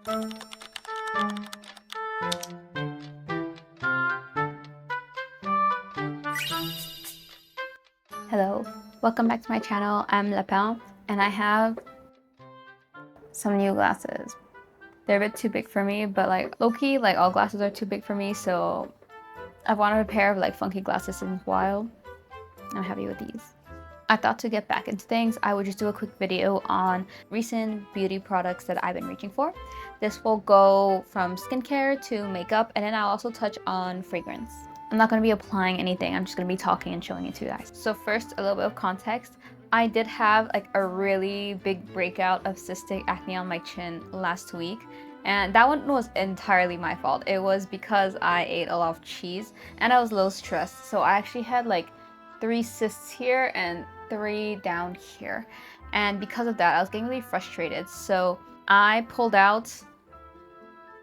Hello, welcome back to my channel. I'm Lapin and I have some new glasses. They're a bit too big for me, but like low-key, like all glasses are too big for me, so I've wanted a pair of like funky glasses in a while. I'm happy with these. I thought to get back into things, I would just do a quick video on recent beauty products that I've been reaching for. This will go from skincare to makeup, and then I'll also touch on fragrance. I'm not going to be applying anything, I'm just going to be talking and showing it to you guys. So first, a little bit of context. I did have like a really big breakout of cystic acne on my chin last week. And that one was entirely my fault. It was because I ate a lot of cheese and I was a little stressed. So I actually had like 3 cysts here and 3 down here. And because of that, I was getting really frustrated. So I pulled out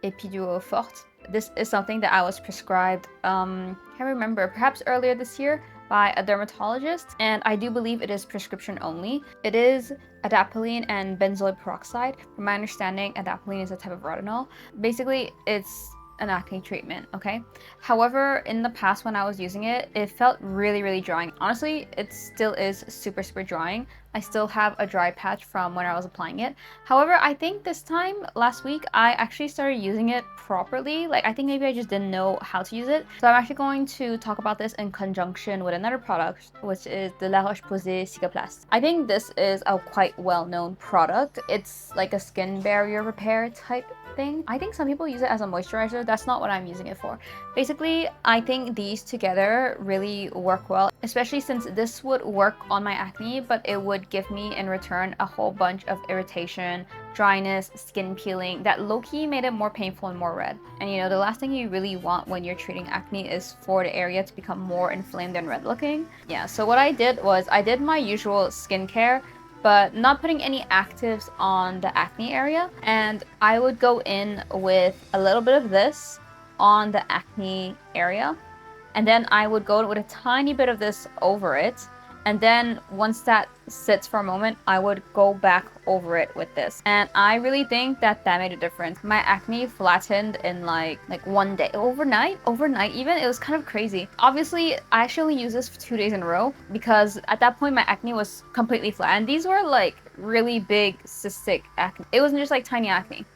epiduo forte. This is something that I was prescribed, I can't remember, perhaps earlier this year by a dermatologist, and I do believe it is prescription only. It is adapalene and benzoyl peroxide. From my understanding, adapalene is a type of retinol. Basically, it's an acne treatment, okay? However, in the past when I was using it, it felt really drying. Honestly, it still is super drying. I still have a dry patch from when I was applying it. However, I think this time, last week, I actually started using it properly. Like, I think maybe I just didn't know how to use it. So I'm actually going to talk about this in conjunction with another product, which is the La Roche-Posay cicaplast. I think this is a quite well-known product. It's like a skin barrier repair type thing. I think some people use it as a moisturizer. That's not what I'm using it for. Basically, I think these together really work well, especially since this would work on my acne, but it would give me in return a whole bunch of irritation, dryness, skin peeling that low-key made it more painful and more red. And you know, the last thing you really want when you're treating acne is for the area to become more inflamed and red looking. Yeah, so what I did was I did my usual skincare, but not putting any actives on the acne area. And I would go in with a little bit of this on the acne area. And then I would go with a tiny bit of this over it. And then once that sits for a moment, I would go back over it with this. And I really think that that made a difference. My acne flattened in like one day, overnight even. It was kind of crazy. Obviously, I actually used this for 2 days in a row because at that point my acne was completely flat. And these were like really big cystic acne. It wasn't just like tiny acne.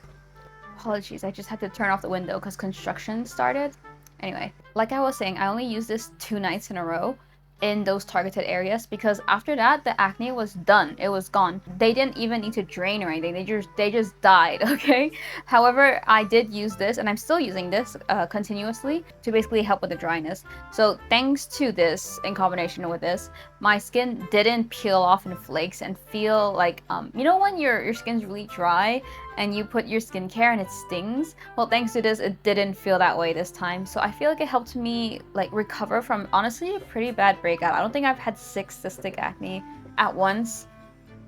Apologies, I just had to turn off the window because construction started. Anyway, like I was saying, I only used this 2 nights in a row in those targeted areas because after that the acne was done. It was gone. They didn't even need to drain or anything. They just died, okay? However, I did use this and I'm still using this continuously to basically help with the dryness. So thanks to this, in combination with this, my skin didn't peel off in flakes and feel like you know when your skin's really dry and you put your skincare and it stings? Well, thanks to this, it didn't feel that way this time. So I feel like it helped me like recover from honestly a pretty bad breakout. I don't think I've had 6 cystic acne at once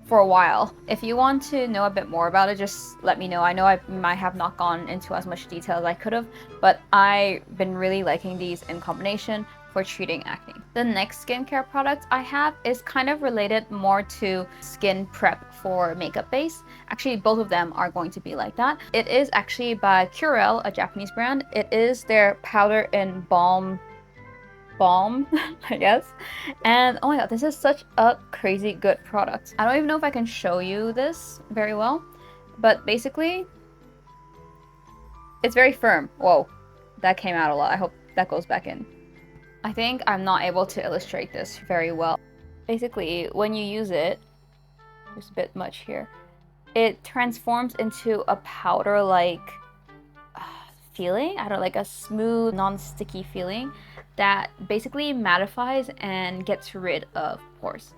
for a while. If you want to know a bit more about it, just let me know. I know I might have not gone into as much detail as I could have, but I've been really liking these in combination for treating acne. The next skincare product I have is kind of related more to skin prep for makeup base. Actually, both of them are going to be like that. It is actually by Curel, a Japanese brand. It is their powder and balm, I guess. And oh my god, this is such a crazy good product. I don't even know if I can show you this very well, but basically, it's very firm. Whoa, that came out a lot. I hope that goes back in. I think I'm not able to illustrate this very well. Basically, when you use it, there's a bit much here, it transforms into a powder-like feeling. I don't know, like a smooth, non-sticky feeling that basically mattifies and gets rid of pores.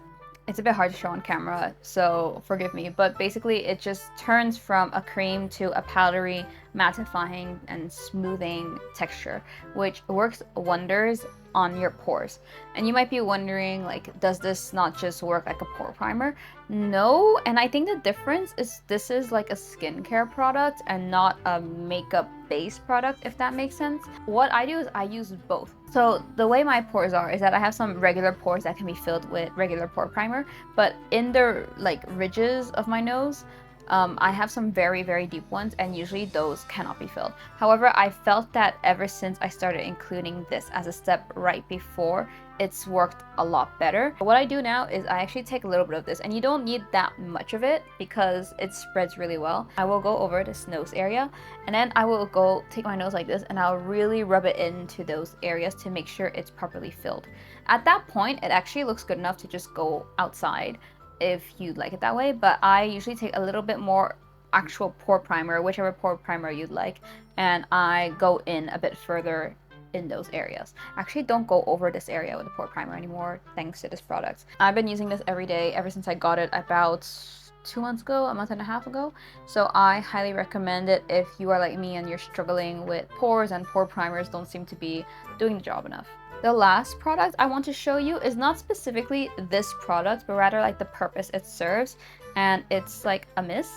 It's a bit hard to show on camera, so forgive me, but basically it just turns from a cream to a powdery, mattifying and smoothing texture, which works wonders on your pores. And you might be wondering, like, does this not just work like a pore primer? No, and I think the difference is this is like a skincare product and not a makeup based product, if that makes sense. What I do is I use both. So the way my pores are is that I have some regular pores that can be filled with regular pore primer, but in the like ridges of my nose, I have some very, very deep ones, and usually those cannot be filled. However, I felt that ever since I started including this as a step right before, it's worked a lot better. What I do now is I actually take a little bit of this, and you don't need that much of it because it spreads really well. I will go over this nose area, and then I will go take my nose like this, and I'll really rub it into those areas to make sure it's properly filled. At that point, it actually looks good enough to just go outside if you'd like it that way, but I usually take a little bit more actual pore primer, whichever pore primer you'd like, and I go in a bit further in those areas. Actually, don't go over this area with the pore primer anymore thanks to this product. I've been using this every day ever since I got it about 2 months ago, a month and a half ago, so I highly recommend it if you are like me and you're struggling with pores and pore primers don't seem to be doing the job enough. The last product I want to show you is not specifically this product, but rather like the purpose it serves, and it's like a mist.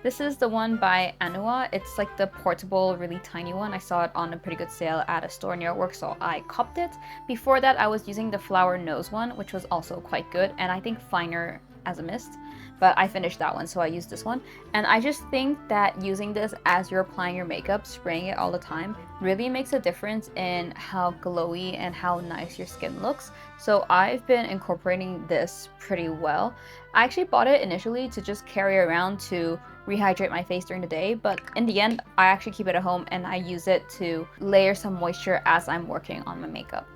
This is the one by Anua. It's like the portable, really tiny one. I saw it on a pretty good sale at a store near work, so I copped it. Before that, I was using the flower nose one, which was also quite good, and I think finer as a mist, but I finished that one, so I used this one. And I just think that using this as you're applying your makeup, spraying it all the time, really makes a difference in how glowy and how nice your skin looks. So I've been incorporating this pretty well. I actually bought it initially to just carry around to rehydrate my face during the day, but in the end, I actually keep it at home and I use it to layer some moisture as I'm working on my makeup.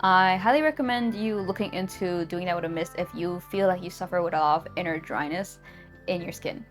I highly recommend you looking into doing that with a mist if you feel like you suffer with a lot of inner dryness in your skin.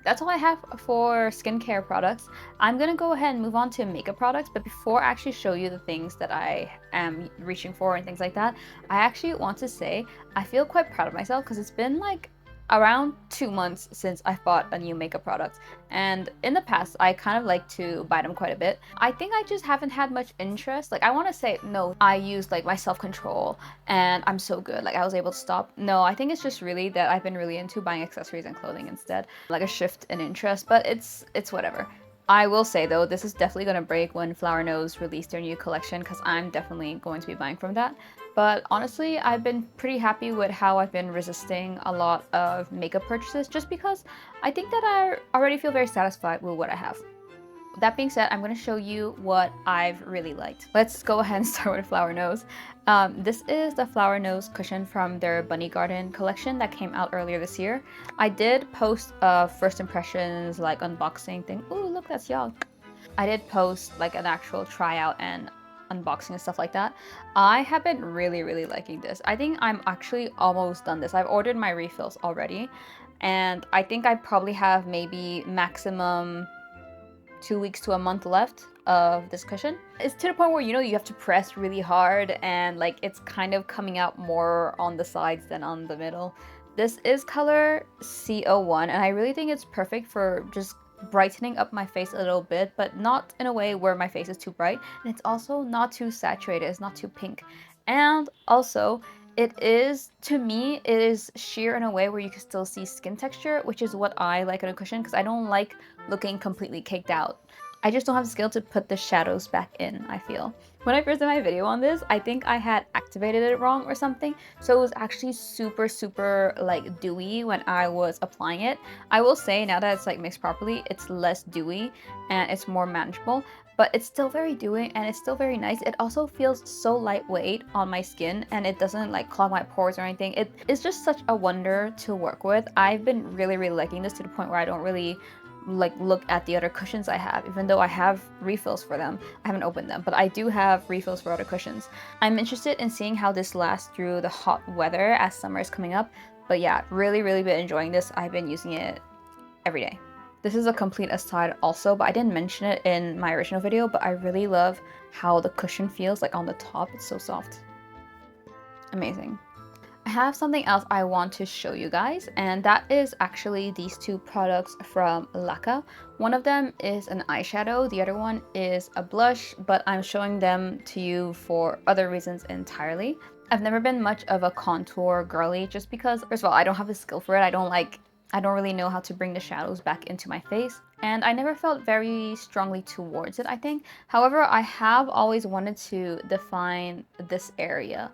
That's all I have for skincare products. I'm gonna go ahead and move on to makeup products, but before I actually show you the things that I am reaching for and things like that, I actually want to say I feel quite proud of myself because it's been like around 2 months since I've bought a new makeup product, and in the past I kind of like to buy them quite a bit. I think I just haven't had much interest. Like, I want to say no, I used like my self-control and I'm so good, like I was able to stop. No, I think it's just really that I've been really into buying accessories and clothing instead, like a shift in interest, but it's whatever. I will say though, this is definitely going to break when Flower Nose release their new collection because I'm definitely going to be buying from that. But honestly, I've been pretty happy with how I've been resisting a lot of makeup purchases just because I think that I already feel very satisfied with what I have. That being said, I'm going to show you what I've really liked. Let's go ahead and start with Flower Nose. This is the Flower Nose cushion from their Bunny Garden collection that came out earlier this year. I did post a first impressions like unboxing thing. Ooh, look, that's y'all. I did post like an actual tryout and unboxing and stuff like that. I have been really liking this. I think I'm actually almost done this. I've ordered my refills already, and I think I probably have maybe maximum 2 weeks to a month left of this cushion. It's to the point where, you know, you have to press really hard and like it's kind of coming out more on the sides than on the middle. This is color C01 and I really think it's perfect for just brightening up my face a little bit, but not in a way where my face is too bright, and it's also not too saturated, it's not too pink. And also it is, to me, it is sheer in a way where you can still see skin texture, which is what I like on a cushion because I don't like looking completely caked out. I just don't have the skill to put the shadows back in, I feel. When I first did my video on this, I think I had activated it wrong or something, so it was actually super like dewy when I was applying it. I will say now that it's like mixed properly, it's less dewy and it's more manageable, but it's still very dewy and it's still very nice. It also feels so lightweight on my skin and it doesn't like clog my pores or anything. It is just such a wonder to work with. I've been really liking this to the point where I don't really like look at the other cushions I have, even though I have refills for them. I haven't opened them, but I do have refills for other cushions. I'm interested in seeing how this lasts through the hot weather as summer is coming up. But yeah, really been enjoying this. I've been using it every day. This is a complete aside also, but I didn't mention it in my original video, but I really love how the cushion feels like on the top. It's so soft. Amazing. I have something else I want to show you guys, and that is actually these two products from Laka. One of them is an eyeshadow, the other one is a blush, but I'm showing them to you for other reasons entirely. I've never been much of a contour girly just because, first of all, I don't have the skill for it. I don't really know how to bring the shadows back into my face, and I never felt very strongly towards it, I think. However, I have always wanted to define this area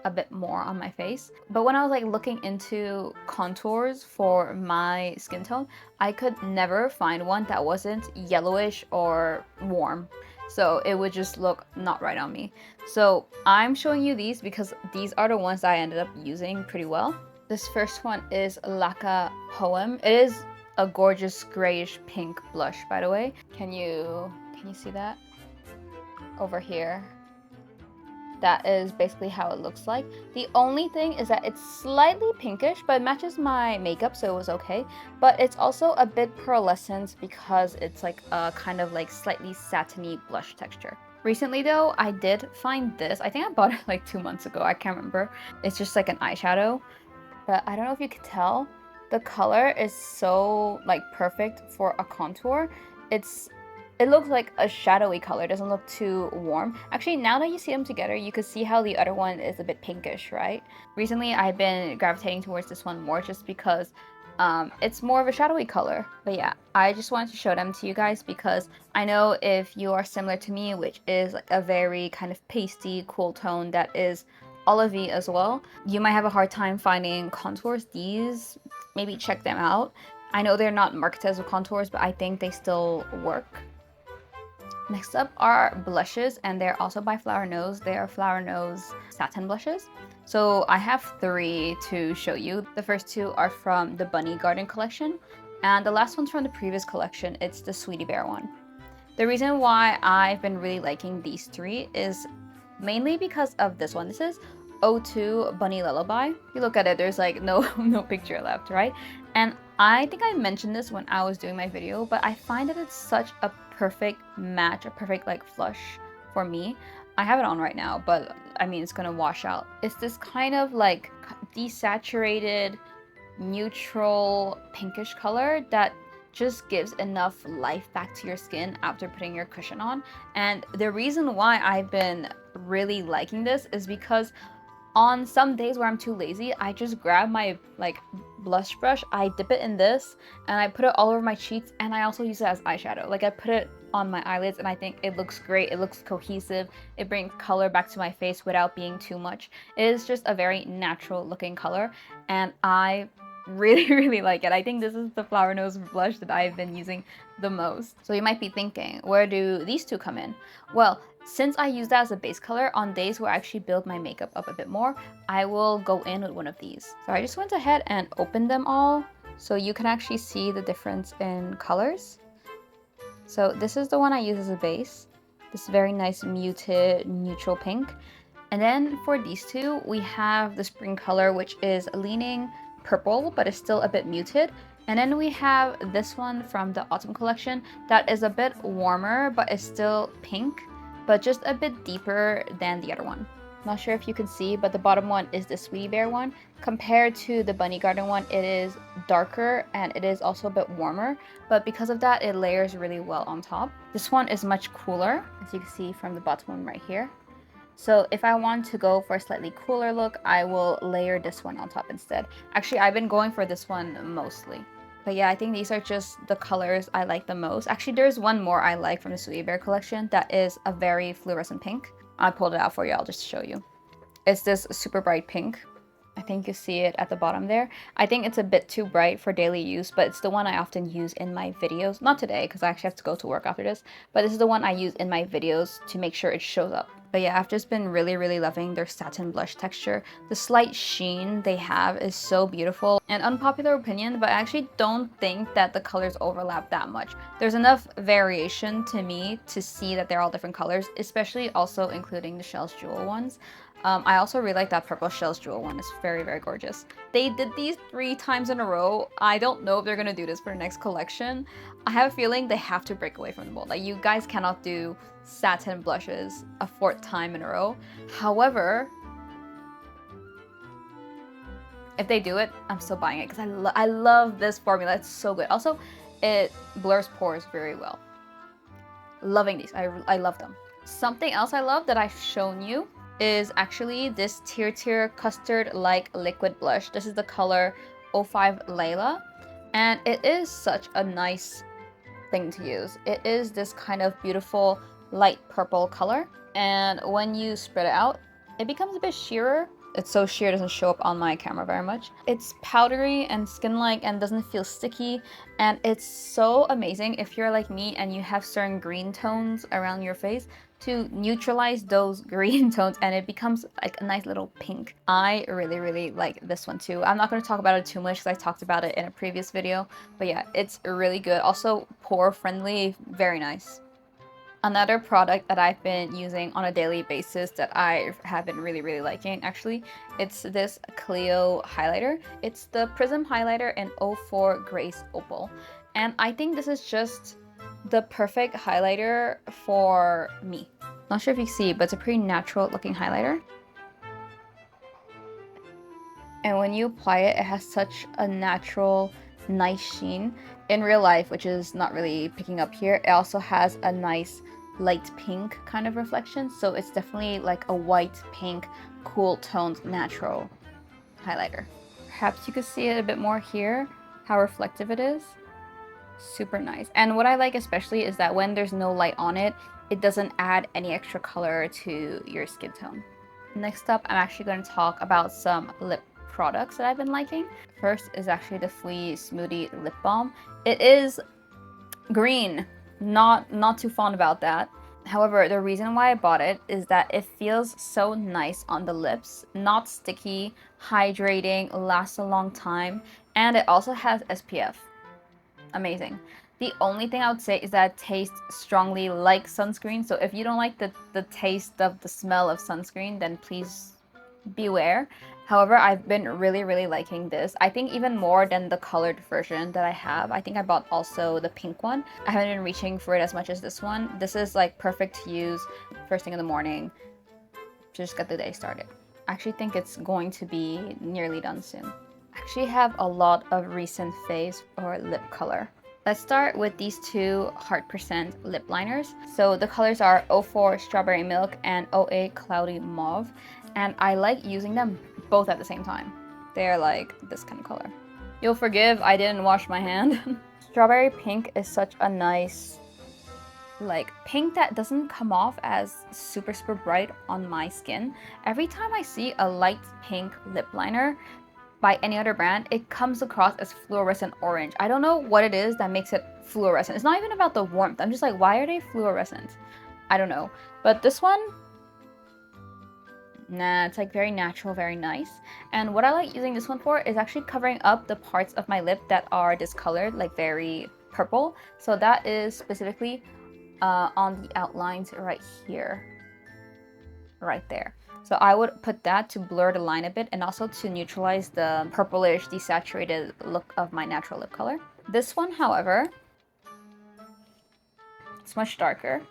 a bit more on my face. But when I was like looking into contours for my skin tone, I could never find one that wasn't yellowish or warm. So it would just look not right on me. So I'm showing you these because these are the ones that I ended up using pretty well. This first one is Laka Poem. It is a gorgeous grayish pink blush, by the way. Can you see that? Over here. That is basically how it looks like. The only thing is that it's slightly pinkish, but it matches my makeup, so it was okay. But it's also a bit pearlescent because it's like a kind of like slightly satiny blush texture. Recently though, I did find this. I think I bought it like 2 months ago. I can't remember. It's just like an eyeshadow, but I don't know if you can tell. The color is so like perfect for a contour. It looks like a shadowy color. It doesn't look too warm. Actually, now that you see them together, you can see how the other one is a bit pinkish, right? Recently, I've been gravitating towards this one more just because it's more of a shadowy color. But yeah, I just wanted to show them to you guys because I know if you are similar to me, which is like a very kind of pasty, cool tone that is olivey as well, you might have a hard time finding contours. These, maybe check them out. I know they're not marketed as contours, but I think they still work. Next up are blushes, and they're also by Flower Nose. They are Flower Nose satin blushes. So I have 3 to show you. The first 2 are from the Bunny Garden collection, and the last one's from the previous collection. It's the Sweetie Bear one. The reason why I've been really liking these 3 is mainly because of this one. This is O2 Bunny Lullaby. If you look at it, there's like no picture left, right? And I think I mentioned this when I was doing my video, but I find that it's such a perfect match, a perfect like flush for me. I have it on right now, but I mean, it's gonna wash out. It's this kind of like desaturated, neutral pinkish color that just gives enough life back to your skin after putting your cushion on. And the reason why I've been really liking this is because on some days where I'm too lazy, I just grab my like blush brush, I dip it in this, and I put it all over my cheeks, and I also use it as eyeshadow. Like I put it on my eyelids, and I think it looks great. It looks cohesive. It brings color back to my face without being too much. It is just a very natural looking color, and I really like it. I think this is the Flower Nose blush that I've been using the most. So you might be thinking, where do these 2 come in? Well, since I use that as a base color, on days where I actually build my makeup up a bit more, I will go in with one of these. So I just went ahead and opened them all so you can actually see the difference in colors. So this is the one I use as a base. This very nice muted neutral pink. And then for these 2, we have the spring color, which is leaning purple, but is still a bit muted. And then we have this one from the autumn collection that is a bit warmer, but is still pink, but just a bit deeper than the other one. Not sure if you can see, but the bottom one is the Sweetie Bear one. Compared to the Bunny Garden one, it is darker and it is also a bit warmer, but because of that, it layers really well on top. This one is much cooler, as you can see from the bottom one right here. So if I want to go for a slightly cooler look, I will layer this one on top instead. Actually, I've been going for this one mostly. But yeah, I think these are just the colors I like the most. Actually, there's one more I like from the Sweetie Bear collection that is a very fluorescent pink. I pulled it out for you, I'll just show you. It's this super bright pink. I think you see it at the bottom there. I think it's a bit too bright for daily use, but it's the one I often use in my videos. Not today, because I actually have to go to work after this, but this is the one I use in my videos to make sure it shows up. But yeah, I've just been really loving their satin blush texture. The slight sheen they have is so beautiful. An unpopular opinion, but I actually don't think that the colors overlap that much. There's enough variation to me to see that they're all different colors, especially also including the Shells Jewel ones. I also really like that purple Shells Jewel one. It's very gorgeous. They did these 3 times in a row. I don't know if they're gonna do this for the next collection. I have a feeling they have to break away from the mold. Like, you guys cannot do satin blushes a 4th time in a row. However, if they do it, I'm still buying it because I love this formula. It's so good. Also, it blurs pores very well. Loving these. I love them. Something else I love that I've shown you is actually this Tirtir custard-like liquid blush. This is the color 05 Layla, and it is such a nice thing to use. It is this kind of beautiful light purple color, and when you spread it out, it becomes a bit sheerer. it's so sheer, it doesn't show up on my camera very much. It's powdery and skin-like and doesn't feel sticky, and it's so amazing if you're like me and you have certain green tones around your face to neutralize those green tones, and it becomes like a nice little pink. I really like this one too. I'm not going to talk about it too much because I talked about it in a previous video, but yeah, it's really good. Also pore friendly, very nice. Another product that I've been using on a daily basis that I have been really liking, actually, it's this Clio highlighter. It's the Prism highlighter in 04 Grace Opal, and I think this is just the perfect highlighter for me. Not sure if you see, but it's a pretty natural looking highlighter. And when you apply it, it has such a natural, nice sheen. In real life, which is not really picking up here, it also has a nice light pink kind of reflection. So it's definitely like a white, pink, cool toned, natural highlighter. Perhaps you could see it a bit more here, how reflective it is. Super nice. And what I like especially is that when there's no light on it, it doesn't add any extra color to your skin tone. Next up, I'm actually going to talk about some lip products that I've been liking. First is actually the fwee Smoothie Lip Balm. It is green, not too fond about that. However, the reason why I bought it is that it feels so nice on the lips, not sticky, hydrating, lasts a long time, and it also has SPF. Amazing. The only thing I would say is that it tastes strongly like sunscreen, so if you don't like the taste of the smell of sunscreen, then please beware. However, I've been really liking this. I think even more than the colored version that I have. I think I bought also the pink one. I haven't been reaching for it as much as this one. This is like perfect to use first thing in the morning to just get the day started. I actually think it's going to be nearly done soon. I actually have a lot of recent faves for lip color. Let's start with these two Heart% lip liners. So the colors are 04 Strawberry Milk and 08 Cloudy Mauve. And I like using them both at the same time. They're like this kind of color. You'll forgive, I didn't wash my hand. Strawberry Pink is such a nice, like, pink that doesn't come off as super bright on my skin. Every time I see a light pink lip liner by any other brand, it comes across as fluorescent orange. I don't know what it is that makes it fluorescent. It's not even about the warmth. I'm just like, why are they fluorescent? I don't know. But this one, nah, it's like very natural, very nice. And what I like using this one for is actually covering up the parts of my lip that are discolored, like very purple. So that is specifically on the outlines right here, right there. So I would put that to blur the line a bit and also to neutralize the purplish, desaturated look of my natural lip color. This one, however, it's much darker,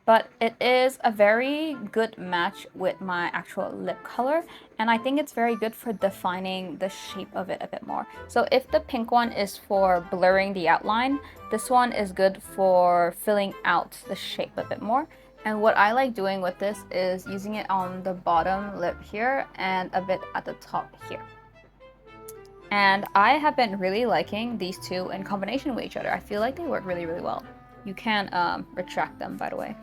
but it is a very good match with my actual lip color, and I think it's very good for defining the shape of it a bit more. So if the pink one is for blurring the outline, this one is good for filling out the shape a bit more. And what I like doing with this is using it on the bottom lip here and a bit at the top here. And I have been really liking these two in combination with each other. I feel like they work really well. You can retract them, by the way.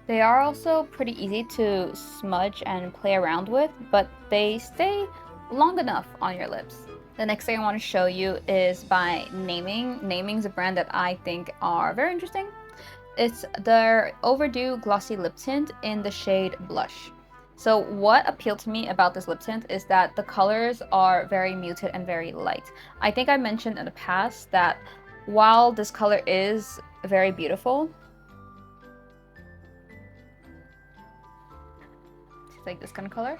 They are also pretty easy to smudge and play around with, but they stay long enough on your lips. The next thing I want to show you is by Naming. Naming's a brand that I think are very interesting. It's their Overdue Glossy Lip Tint in the shade Blush. So what appealed to me about this lip tint is that the colors are very muted and very light. I think I mentioned in the past that while this color is very beautiful, it's like this kind of color,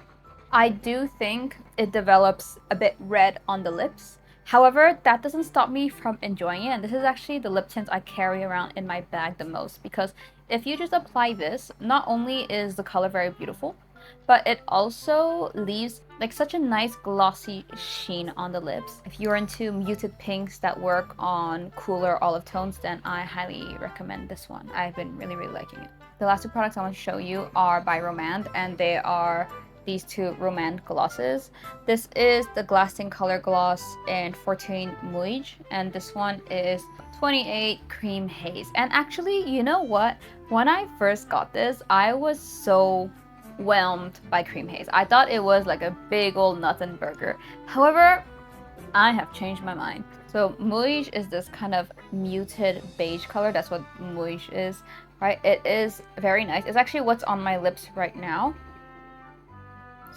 I do think it develops a bit red on the lips. However, that doesn't stop me from enjoying it, and this is actually the lip tint I carry around in my bag the most, because if you just apply this, not only is the color very beautiful, but it also leaves like such a nice glossy sheen on the lips. If you're into muted pinks that work on cooler olive tones, then I highly recommend this one. I've been really liking it. The last two products I want to show you are by Romand, and they are these two Romand glosses. This is the Glasting Color Gloss in 14 Muige, and this one is 28 Cream Haze. And actually, you know what? When I first got this, I was so whelmed by cream haze. I thought it was like a big old nothing burger. However, I have changed my mind. So muige is this kind of muted beige color. That's what muige is, right? It is very nice. It's actually what's on my lips right now.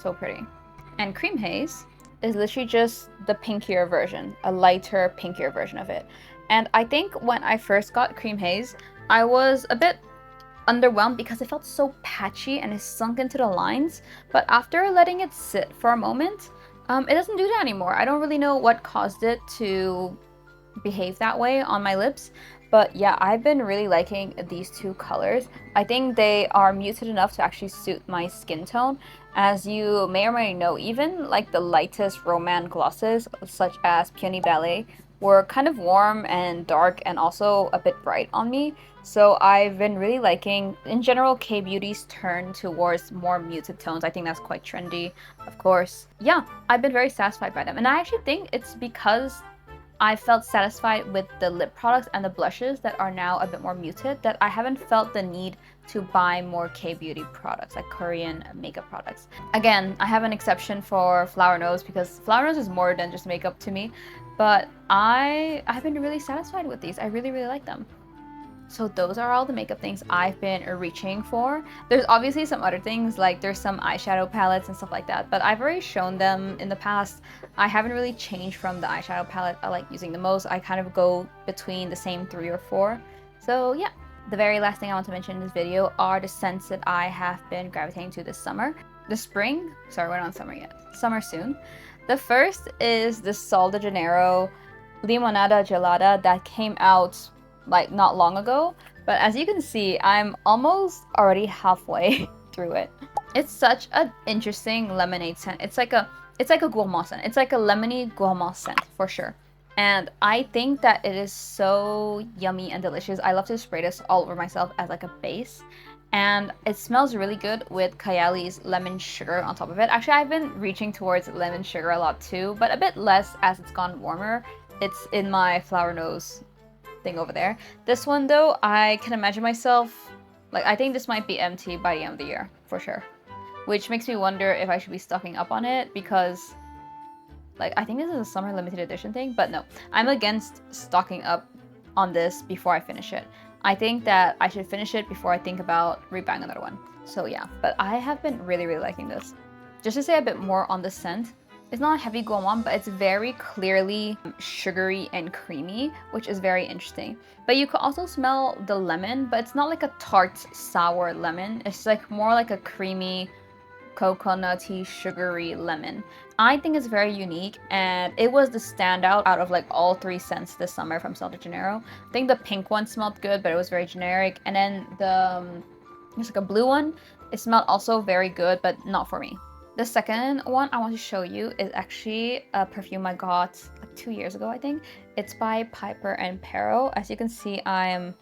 So pretty. And cream haze is literally just the pinkier version, a lighter, pinkier version of it. And I think when I first got cream haze, I was a bit underwhelmed because it felt so patchy and it sunk into the lines. But after letting it sit for a moment, it doesn't do that anymore. I don't really know what caused it to behave that way on my lips. But yeah, I've been really liking these two colors. I think they are muted enough to actually suit my skin tone. As you may or may know, even like the lightest romance glosses, such as Peony Ballet, were kind of warm and dark and also a bit bright on me. So I've been really liking, in general, K-beauty's turn towards more muted tones. I think that's quite trendy, of course. Yeah, I've been very satisfied by them. And I actually think it's because I felt satisfied with the lip products and the blushes that are now a bit more muted that I haven't felt the need to buy more K-beauty products, like Korean makeup products. Again, I have an exception for Flower Nose because Flower Nose is more than just makeup to me, but I've been really satisfied with these. I really, really like them. So those are all the makeup things I've been reaching for. There's obviously some other things, like there's some eyeshadow palettes and stuff like that, but I've already shown them in the past. I haven't really changed from the eyeshadow palette I like using the most. I kind of go between the same 3 or 4. So yeah, the very last thing I want to mention in this video are the scents that I have been gravitating to this summer. The spring, sorry, we're not on summer yet. Summer soon. The first is the Sol de Janeiro Limonada Gelada that came out like not long ago, but as you can see, I'm almost already halfway through it. It's such an interesting lemonade scent. It's like a gourmand scent. It's like a lemony gourmand scent for sure. And I think that it is so yummy and delicious. I love to spray this all over myself as like a base. And it smells really good with Kayali's lemon sugar on top of it. Actually, I've been reaching towards lemon sugar a lot too, but a bit less as it's gone warmer. It's in my Flower Nose thing over there. This one though, I can imagine myself, like I think this might be empty by the end of the year for sure, which makes me wonder if I should be stocking up on it because like I think this is a summer limited edition thing, but no, I'm against stocking up on this before I finish it. I think that I should finish it before I think about rebuying another one. So yeah, but I have been really, really liking this. Just to say a bit more on the scent, it's not a heavy gourmand, but it's very clearly sugary and creamy, which is very interesting. But you can also smell the lemon, but it's not like a tart, sour lemon. It's like more like a creamy, coconutty, sugary lemon. I think it's very unique, and it was the standout out of like all 3 scents this summer from Sol de Janeiro. I think the pink one smelled good, but it was very generic. And then the, there's like a blue one. It smelled also very good, but not for me. The second one I want to show you is actually a perfume I got like 2 years ago, I think. It's by Piper and Perro. As you can see, I'm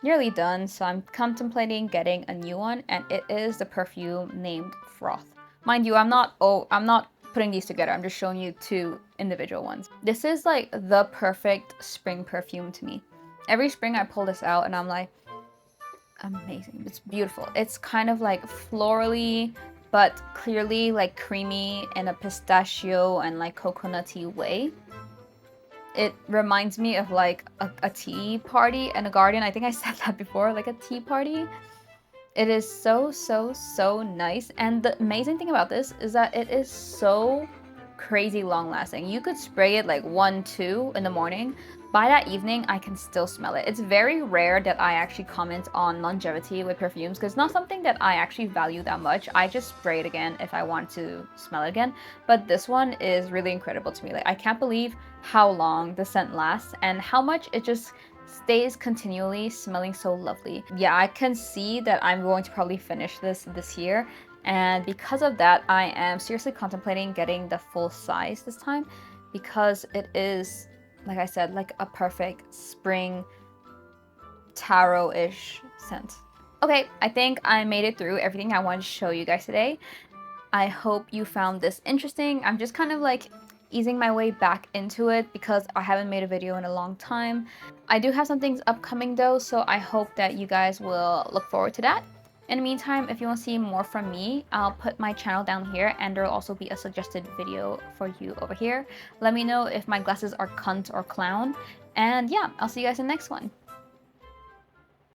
nearly done, so I'm contemplating getting a new one, and it is the perfume named Froth. Mind you, I'm not putting these together. I'm just showing you 2 individual ones. This is like the perfect spring perfume to me. Every spring I pull this out and I'm like, amazing. It's beautiful. It's kind of like florally, but clearly like creamy in a pistachio and like coconutty way. It reminds me of like a tea party in a garden. I think I said that before, like a tea party. It is so, so, so nice. And the amazing thing about this is that it is so crazy long lasting. You could spray it like 1, 2 in the morning. By that evening, I can still smell it. It's very rare that I actually comment on longevity with perfumes because it's not something that I actually value that much. I just spray it again if I want to smell it again. But this one is really incredible to me. Like I can't believe how long the scent lasts and how much it just stays continually smelling so lovely. Yeah, I can see that I'm going to probably finish this year. And because of that, I am seriously contemplating getting the full size this time because it is, like I said, like a perfect spring taro-ish scent. Okay, I think I made it through everything I wanted to show you guys today. I hope you found this interesting. I'm just kind of like easing my way back into it because I haven't made a video in a long time. I do have some things upcoming though, so I hope that you guys will look forward to that. In the meantime, if you want to see more from me, I'll put my channel down here and there will also be a suggested video for you over here. Let me know if my glasses are cunt or clown. And yeah, I'll see you guys in the next one.